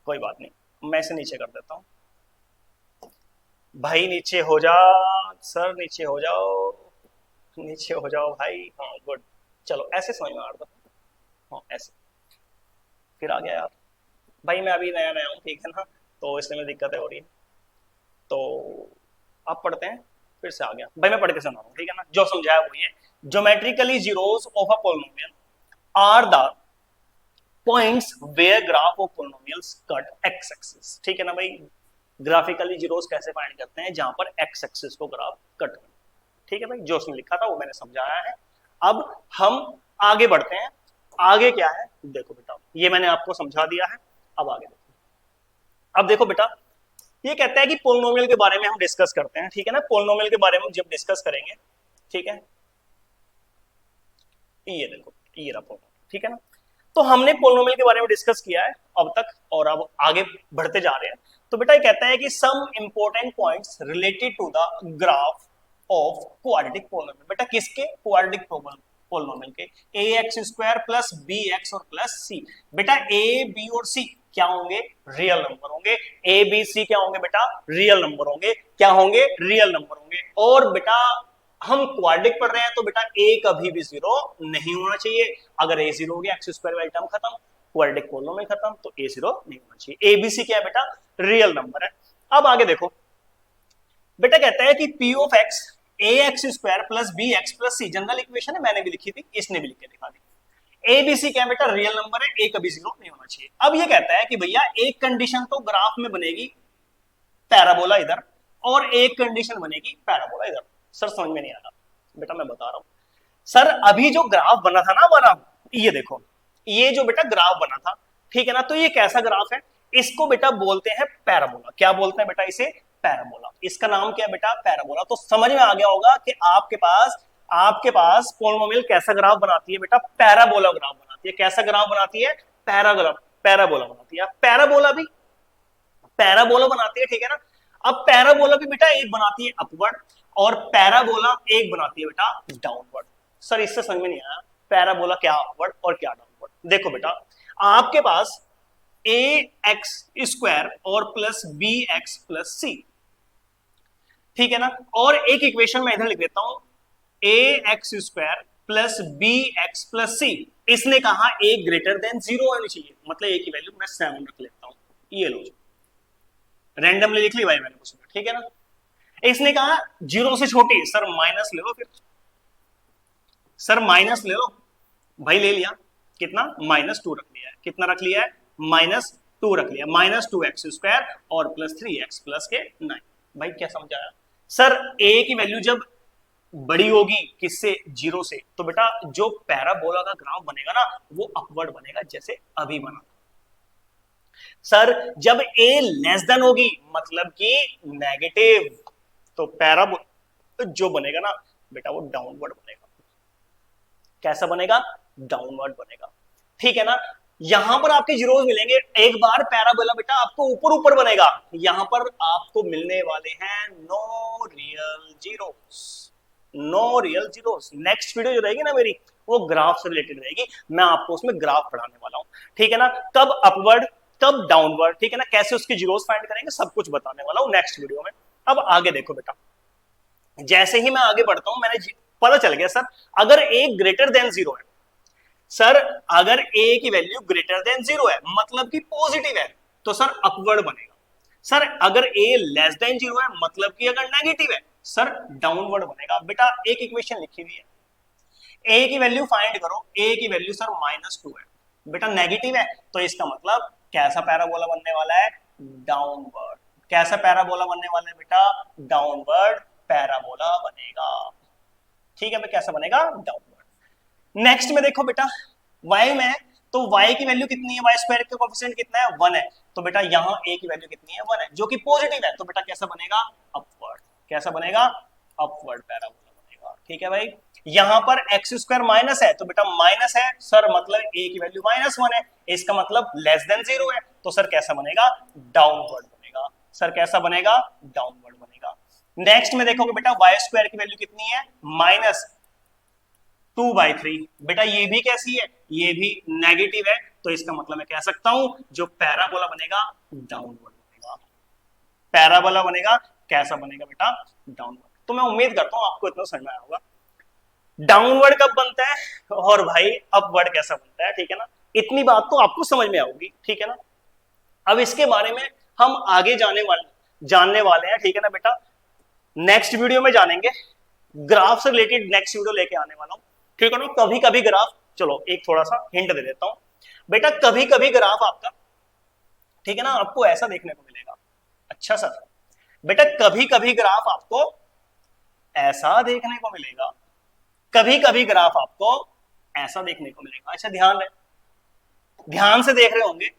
कोई बात नहीं, मैं इसे नीचे कर देता हूं। भाई नीचे हो जा सर, नीचे हो जाओ, नीचे हो जाओ भाई, हाँ गुड, चलो ऐसे समझ में आ रहा था, हाँ ऐसे, फिर आ गया यार भाई, मैं अभी नया नया हूँ, ठीक है ना, तो इसलिए मेरी दिक्कतें हो रही है। तो आप पढ़ते हैं, फिर से आ गया भाई, मैं पढ़ के सुना रहा हूँ, ठीक है ना, जो समझाया वही है। Geometrically zeros of a polynomial are the points where graph of polynomials cut x axis, ठीक है ना भाई। ग्राफिकली जीरोस कैसे फाइंड करते हैं, जहां पर एक्स एक्सिस को ग्राफ कट करते, ठीक है भाई, जो उसने लिखा था वो मैंने समझाया है। अब हम आगे बढ़ते हैं, आगे क्या है देखो बेटा, ये मैंने आपको समझा दिया है, अब आगे देखो। अब देखो बेटा, ये कहता है कि पोलिनोमियल के बारे में हम डिस्कस करते हैं, ठीक है ना, पोलिनोमियल के बारे में जब डिस्कस करेंगे, ठीक है, ये देखो ये रहा पोलिनोमियल, ठीक है ना। तो हमने पोलिनोमियल के बारे में डिस्कस किया है अब तक, और अब आगे बढ़ते जा रहे हैं। तो बेटा ये कहता है कि some important points related to the graph of quadratic polynomial, बेटा किसके, क्वाड्रेटिक पोलिनोमियल के, ax² प्लस bx और प्लस c, बेटा a b और c क्या होंगे, रियल नंबर होंगे, ए बी सी क्या होंगे बेटा, रियल नंबर होंगे, क्या होंगे, रियल नंबर होंगे। और बेटा हम क्वाड्रेटिक पढ़ रहे हैं तो बेटा ए कभी भी 0 नहीं होना चाहिए, अगर ए 0 हो गया x² वाली टर्म खत्म, क्वाड्रेटिक पोलिनोमियल खत्म, तो A0 नहीं होना चाहिए। ABC क्या है बेटा? रियल नंबर है। अब आगे देखो बेटा, कहता है कि P of x ax square plus B x plus c, general equation है, मैंने भी लिखी थी, इसने भी लिख के दिखा दी। ABC क्या है बेटा? रियल नंबर है, A कभी 0 नहीं होना चाहिए। अब ये कहता है कि भैया एक कंडीशन तो ग्राफ में बनेगी पैराबोला इधर, और एक कंडीशन बनेगी पैराबोला इधर। सर समझ में नहीं आ रहा बेटा, मैं बता रहा हूं सर। अभी जो ग्राफ बना था ना हमारा, ये देखो, ये जो बेटा ग्राफ बना था, ठीक है ना, तो ये कैसा ग्राफ है? इसको बेटा बोलते हैं पैराबोला। क्या बोलते हैं बेटा इसे? पैराबोला। इसका नाम क्या है बेटा? पैराबोला। तो समझ में आ गया होगा कि आपके पास पोलिनोमियल कैसा ग्राफ बनाती है बेटा? पैराबोला ग्राफ बनाती है। कैसा ग्राफ बनाती है? पैराबोला बनाती है। पैराबोला भी पैराबोला बनाती है, ठीक है ना। अब पैराबोला भी बेटा एक बनाती है अपवर्ड, और पैराबोला एक बनाती है बेटा डाउनवर्ड। सर इससे समझ में नहीं आया पैराबोला क्या अपवर्ड और क्या डाउनवर्ड। देखो बेटा, आपके पास ए एक्स स्क्वायर और प्लस बी एक्स प्लस सी, ठीक है ना, और एक इक्वेशन में इधर लिख देता हूं A X square plus B x plus C. इसने कहा ए ग्रेटर देन 0 होनी चाहिए, मतलब ए की वैल्यू मैं 7 रख लेता हूं, ये लो रैंडमली लिख ली भाई मैंने कुछ, ठीक है ना। इसने कहा 0 से छोटी, सर माइनस ले लो, फिर सर माइनस ले लो भाई, ले लिया, कितना? -2 रख लिया है। कितना रख लिया है? -2 रख लिया। -2x स्क्वायर और प्लस 3x प्लस के 9। भाई क्या समझाया सर? a की वैल्यू जब बड़ी होगी किससे? 0 से, तो बेटा जो पैराबोला का ग्राफ बनेगा ना, वो अपवर्ड बनेगा, जैसे अभी बना। सर जब a लेस देन होगी, मतलब कि नेगेटिव, तो पैराबोला जो बनेगा ना बेटा, वो डाउनवर्ड बनेगा। कैसा बनेगा? डाउनवर्ड बनेगा, ठीक है ना। यहां पर आपके जीरोस मिलेंगे। एक बार पैराबोला बेटा आपको ऊपर ऊपर बनेगा, यहां पर आपको मिलने वाले हैं no real zeros, no real zeros. Next video जो रहेगी ना मेरी, वो ग्राफ से रिलेटेड रहेगी, मैं आपको उसमें ग्राफ पढ़ाने वाला हूं, ठीक है ना। कब अपवर्ड, कब डाउनवर्ड, ठीक है ना, कैसे उसकी जीरोस फाइंड करेंगे, सब कुछ बताने वाला हूं नेक्स्ट वीडियो में। अब आगे देखो बेटा, जैसे ही मैं आगे बढ़ता हूं, मैंने पता चल गया सर अगर a ग्रेटर देन 0 है, सर अगर a की वैल्यू ग्रेटर देन 0 है मतलब कि पॉजिटिव है, तो सर अपवर्ड बनेगा। सर अगर a लेस देन 0 है मतलब कि अगर नेगेटिव है, सर डाउनवर्ड बनेगा। बेटा एक इक्वेशन लिखी हुई है, a की वैल्यू फाइंड करो, a की वैल्यू सर -2 है, बेटा नेगेटिव है, तो इसका मतलब कैसा पैराबोला बनने वाला है? डाउनवर्ड। कैसा पैराबोला बनने वाला है बेटा? डाउनवर्ड पैराबोला बनेगा, ठीक है। कैसा बनेगा? डाउनवर्ड। नेक्स्ट में देखो बेटा, y में, तो y की वैल्यू कितनी है? y स्क्वायर का कोएफिशिएंट कितना है? 1 है, तो बेटा यहां a की वैल्यू कितनी है? 1 है, जो कि पॉजिटिव है, तो बेटा कैसा बनेगा? अपवर्ड। कैसा बनेगा? अपवर्ड पैराबोला बनेगा, ठीक है भाई। यहां पर x स्क्वायर माइनस है, तो बेटा माइनस है सर, मतलब a की वैल्यू -1 है, इसका मतलब लेस देन 0 है, तो सर कैसा बनेगा? डाउनवर्ड बनेगा। सर कैसा बनेगा? डाउनवर्ड बनेगा। नेक्स्ट में देखोगे बेटा, y स्क्वायर की वैल्यू कितनी है? -2/3। बेटा ये भी कैसी है? ये भी नेगेटिव है, तो इसका मतलब मैं कह सकता हूं जो पैराबोला बनेगा डाउनवर्ड बनेगा। पैराबोला बनेगा, कैसा बनेगा बेटा? डाउनवर्ड। तो मैं उम्मीद करता हूं आपको इतना समझ में आया होगा डाउनवर्ड कब बनता है और भाई अपवर्ड कैसा बनता है, ठीक है ना। इतनी बात तो आपको समझ में आऊगी, ठीक है ना। अब इसके बारे में हम आगे जानने वाले हैं, ठीक है ना बेटा। नेक्स्ट वीडियो में जानेंगे, ग्राफ से रिलेटेड नेक्स्ट वीडियो लेके आने वाला हूं, ठीक है ना। कभी कभी ग्राफ, चलो एक थोड़ा सा हिंट दे देता हूं बेटा, कभी कभी ग्राफ आपका, ठीक है ना, आपको ऐसा देखने को मिलेगा। अच्छा सर बेटा, कभी कभी ग्राफ आपको ऐसा देखने को मिलेगा, कभी कभी ग्राफ आपको ऐसा देखने को मिलेगा। अच्छा ध्यान से देख रहे होंगे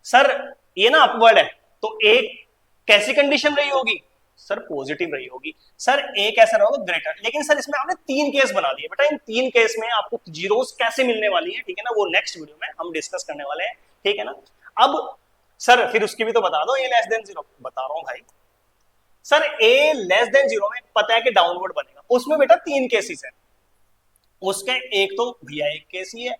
सर, ये ना अपवर्ड है, तो एक कैसी कंडीशन रही होगी? सर पॉजिटिव रही होगी। सर ए कैसा रहा होगा? ग्रेटर। लेकिन सर इसमें आपने 3 केस बना दिए बेटा, इन 3 केस में आपको जीरोस कैसे मिलने वाली है, ठीक है ना, वो नेक्स्ट वीडियो में हम डिस्कस करने वाले हैं, ठीक है ना। अब सर फिर उसकी भी तो बता दो, ए लेस देन 0 बता रहा हूं भाई। सर ए लेस देन 0 में पता है कि डाउनवर्ड बनेगा, उसमें बेटा 3 केसेस है। उसके एक तो भैया एक केस ही है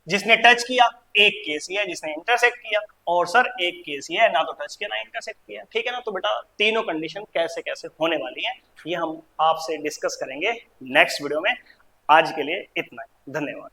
जिसने टच किया, एक केस ही है जिसने इंटरसेक्ट किया, और सर एक केस ही है ना तो टच किया ना इंटरसेक्ट किया, ठीक है ना। तो बेटा तीनों कंडीशन कैसे कैसे होने वाली है, ये हम आपसे डिस्कस करेंगे नेक्स्ट वीडियो में। आज के लिए इतना ही, धन्यवाद।